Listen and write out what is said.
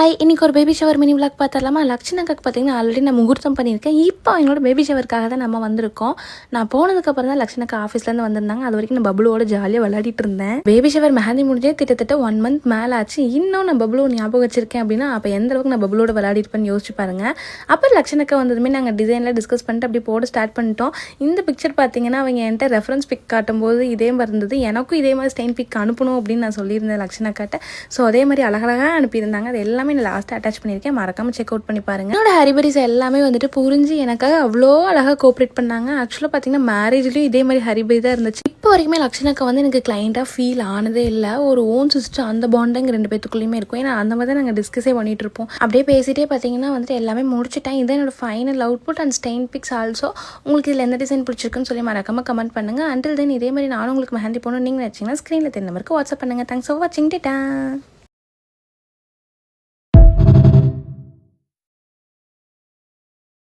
Hi, இன்னைக்கு ஒரு baby shower mini vlog பார்த்துடலாமா? லக்ஷனாக்காக்கு பார்த்தீங்கன்னா ஆல்ரெடி நான் முகூர்த்தம் பண்ணியிருக்கேன். இப்போ அவங்களோட பேபி ஷவருக்காக தான் நம்ம வந்திருக்கோம். நான் போனதுக்கப்புறம் தான் லக்ஷனாக்கா ஆஃபீஸ்லேருந்து வந்திருந்தாங்க. அது வரைக்கும் நான் பப்ளுவோட ஜாலியாக விளையாடிட்டு இருந்தேன். பேபி ஷவர் மெஹந்தி முடிஞ்சே கிட்டத்தட்ட 1 மந்த் மேலே ஆச்சு. இன்னும் நான் பப்ளூ ஞாபகம் வச்சிருக்கேன் அப்படின்னா அப்போ எந்த அளவுக்கு நான் பப்ளூவோட விளையாடிருப்பேன்னு யோசிச்சு பாருங்க. அப்புறம் லக்ஷனாக்கா வந்ததுமே நாங்கள் டிசைனில் டிஸ்கஸ் பண்ணிட்டு அப்படி போட ஸ்டார்ட் பண்ணிட்டோம். இந்த பிக்சர் பார்த்தீங்கன்னா அவங்க என்கிட்ட ரெஃபரன்ஸ் பிக் காட்டும்போது இதே மாதிரி இருந்தது. எனக்கும் இதே மாதிரி ஸ்டெயின் பிக் அனுப்பணும் அப்படின்னு நான் சொல்லியிருந்தேன் லக்ஷனாக்காட்ட. ஸோ அதே மாதிரி அழகழகாக அனுப்பியிருந்தாங்க. அது எல்லாமே நான் லாஸ்ட்டாக அட்டாச் பண்ணியிருக்கேன். மறக்காமல் செக் அவுட் பண்ணி பாருங்கள். என்னோட ஹரிபரிஸ் எல்லாமே வந்துட்டு புரிஞ்சு எனக்காக அவ்வளோ அழகாக கோஆப்ரேட் பண்ணாங்க. ஆக்சுவலாக பார்த்தீங்கன்னா மேரேஜ்லேயும் இதே மாதிரி ஹரிபரி தான் இருந்துச்சு. இப்போ வரைக்குமே லக்ஷனாக்கா வந்து எனக்கு கிளைண்ட்டாக ஃபீல் ஆனதே இல்லை. ஒரு ஓன் சிஸ்டர் அந்த பாண்டிங் 2 பேத்துக்குள்ளேயுமே இருக்கும். ஏன்னா அந்த மாதிரி தான் நாங்கள் டிஸ்கஸே பண்ணிட்டு இருப்போம். அப்படியே பேசிகிட்டே பார்த்தீங்கன்னா வந்துட்டு எல்லாமே முடிச்சுட்டேன். இதான் என்னோட final output and stain pics also. உங்களுக்கு இதில் எந்த டிசைன் பிடிச்சிருக்குன்னு சொல்லி மறக்காமல் கமெண்ட் பண்ணுங்கள். அண்டில் தென் இதே மாதிரி நானும் உங்களுக்கு மெஹந்தி போகணும்னு நீங்கள் நினச்சிங்கன்னா ஸ்க்ரீனில் தெரிய நம்பருக்கு வாட்ஸ்அப் பண்ணுங்கள். தேங்க்ஸ் ஃபார் வாட்சிங். டேட்டா.